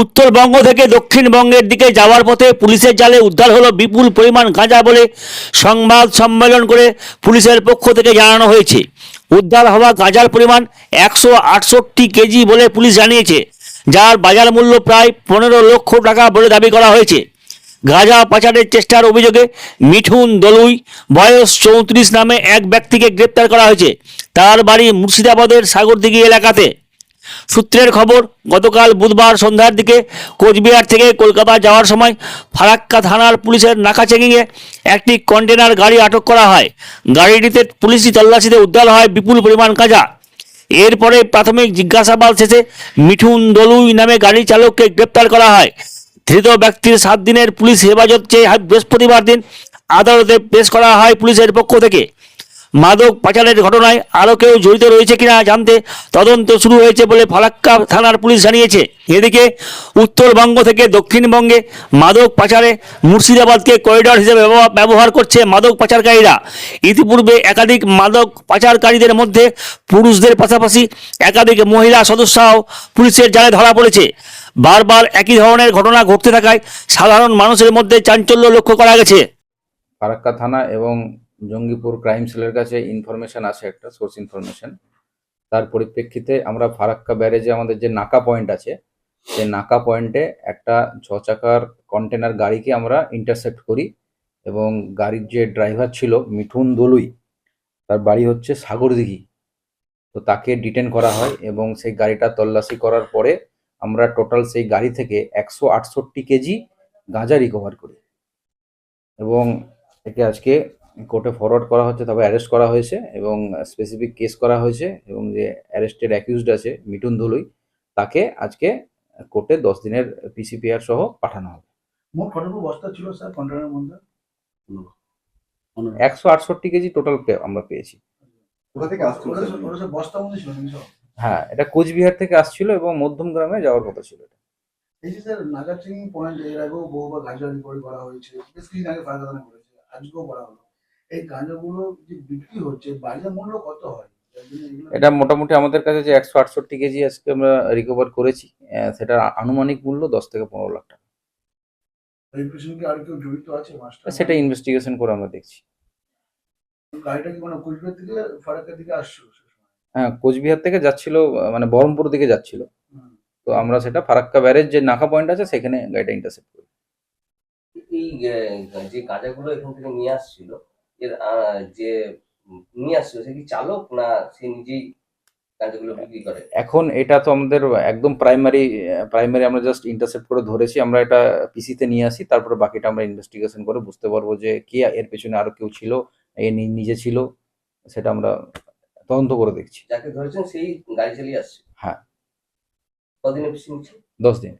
উত্তরবঙ্গ থেকে দক্ষিণবঙ্গের দিকে যাওয়ার পথে পুলিশের জালে উদ্ধার হলো বিপুল পরিমাণ গাঁজা বলে সংবাদ সম্মেলন করে পুলিশের পক্ষ থেকে জানানো হয়েছে। উদ্ধার হওয়া গাঁজার পরিমাণ 168 কেজি বলে পুলিশ জানিয়েছে, যার বাজার মূল্য প্রায় 15 লক্ষ টাকা বলে দাবি করা হয়েছে। গাঁজা পাচারের চেষ্টার অভিযোগে মিঠুন দলুই বয়স 34 নামে এক ব্যক্তিকে গ্রেপ্তার করা হয়েছে। তার বাড়ি মুর্শিদাবাদের সাগরদিঘি এলাকাতে। সূত্রের খবর, গতকাল বুধবার সন্ধ্যার দিকে কোচবিহার থেকে কলকাতা যাওয়ার সময় ফারাক্কা থানার পুলিশের নাকা চেকিংয়ে একটি কন্টেনার গাড়ি আটক করা হয়। গাড়িটিতে পুলিশি তল্লাশিতে উদ্ধার হয় বিপুল পরিমাণ গাঁজা। এরপরে প্রাথমিক জিজ্ঞাসাবাদ শেষে মিঠুন দলুই নামে গাড়ি চালককে গ্রেপ্তার করা হয়। ধৃত ব্যক্তির 7 দিনের পুলিশ হেফাজত চেয়ে বৃহস্পতিবার দিন আদালতে পেশ করা হয় পুলিশের পক্ষ থেকে। মাদক পাচারের ঘটনায় আরও কেউ জড়িত রয়েছে কিনা জানতে তদন্ত শুরু হয়েছে বলে ফারাক্কা থানার পুলিশ জানিয়েছে। এদিকে উত্তরবঙ্গ থেকে দক্ষিণবঙ্গে মাদক পাচারে মুর্শিদাবাদকে করিডর হিসেবে ব্যবহার করছে মাদক পাচারকারীরা। ইতিপূর্বে একাধিক মাদক পাচারকারীদের মধ্যে পুরুষদের পাশাপাশি একাধিক মহিলা সদস্যরাও পুলিশের জালে ধরা পড়েছে। বারবার একই ধরনের ঘটনা ঘটতে থাকায় সাধারণ মানুষের মধ্যে চাঞ্চল্য লক্ষ্য করা গেছে। ফারাক্কা থানা এবং জঙ্গিপুর ক্রাইম সেলের কাছে ইনফরমেশন আছে, একটা সোর্স ইনফরমেশন। তার পরিপ্রেক্ষিতে আমরা ফারাক্কা ব্যারেজে আমাদের যে নাকা পয়েন্ট আছে, সেই নাকা পয়েন্টে একটা 6 চাকার কন্টেনার গাড়িকে আমরা ইন্টারসেপ্ট করি এবং গাড়ির যে ড্রাইভার ছিল মিঠুন দলুই, তার বাড়ি হচ্ছে সাগরদিঘি। তো তাকে ডিটেন করা হয় এবং সেই গাড়িটা তল্লাশি করার পরে আমরা টোটাল সেই গাড়ি থেকে 168 কেজি গাঁজা রিকভার করি এবং একে আজকে কোর্টে ফরওয়ার্ড করা হচ্ছে। তবে অ্যারেস্ট করা হয়েছে এবং স্পেসিফিক কেস করা হয়েছে এবং যে অ্যারেস্টেড অ্যাকিউজড আছে মিঠুন দলুই, তাকে আজকে কোর্টে 10 দিনের পিসিপিআর সহ পাঠানো হবে। মোট কতটুকু বস্তা ছিল স্যার কন্টেনারের মধ্যে? 168 কেজি টোটাল আমরা পেয়েছি। কোথা থেকে আসছিল? ওটা সব বস্তার মধ্যে ছিল নাকি সব? হ্যাঁ, এটা কোচবিহার থেকে আসছিল এবং মধ্যমগ্রামে যাওয়ার কথা ছিল। এটা এই যে স্যার নাগা চেকিং পয়েন্ট এর আগেও বহুবার গাঁজা রিকভারি করা হয়েছে, বেশ কিছুদিন আগে ফারাক্কা থানায় করেছে, আজকেও করা হলো। এই গাঁজাগুলো যে বিক্রি হচ্ছে বাজার মূল্য কত হয়? এটা মোটামুটি আমাদের কাছে যে 168 কেজি আজকে আমরা রিকভার করেছি, সেটার আনুমানিক মূল্য 10 থেকে 15 লাখ টাকা। এই পেছনে কি আর কেউ জড়িত আছে মাস্টার? সেটা ইনভেস্টিগেশন করে আমরা দেখছি। গাড়িটা কি মানে কোচবিহার থেকে ফারাক্কার দিকে আসছিল সে সময়? হ্যাঁ, কোচবিহার থেকে যাচ্ছিল, মানে বহরমপুর দিকে যাচ্ছিল। হুম। তো আমরা সেটা ফারাক্কা ব্যারেজ যে নাকা পয়েন্ট আছে সেখানে গাড়িটা ইন্টারসেপ্ট করি। এই যে গাঁজাগুলো এখান থেকে নিয়ে আসছিল, এর যে নিয়ে আসছিল সে কি চালক না সে নিজেই গাঁজাগুলো বিক্রি করে? এখন এটা তো আমাদের একদম প্রাইমারি আমরা জাস্ট ইন্টারসেপ্ট করে ধরেছি। আমরা এটা পিসিতে নিয়ে আসি, তারপরে বাকিটা আমরা ইনভেস্টিগেশন করে বুঝতে পারবো যে কে এর পেছনে, আরো কেউ ছিল, এ নিজে ছিল, সেটা আমরা তদন্ত করে দেখছি। যাকে ধরেছেন সেই গাড়ি চালিয়ে আসছে। হ্যাঁ, কদিনের বেশি নিচ্ছে? 10 দিন।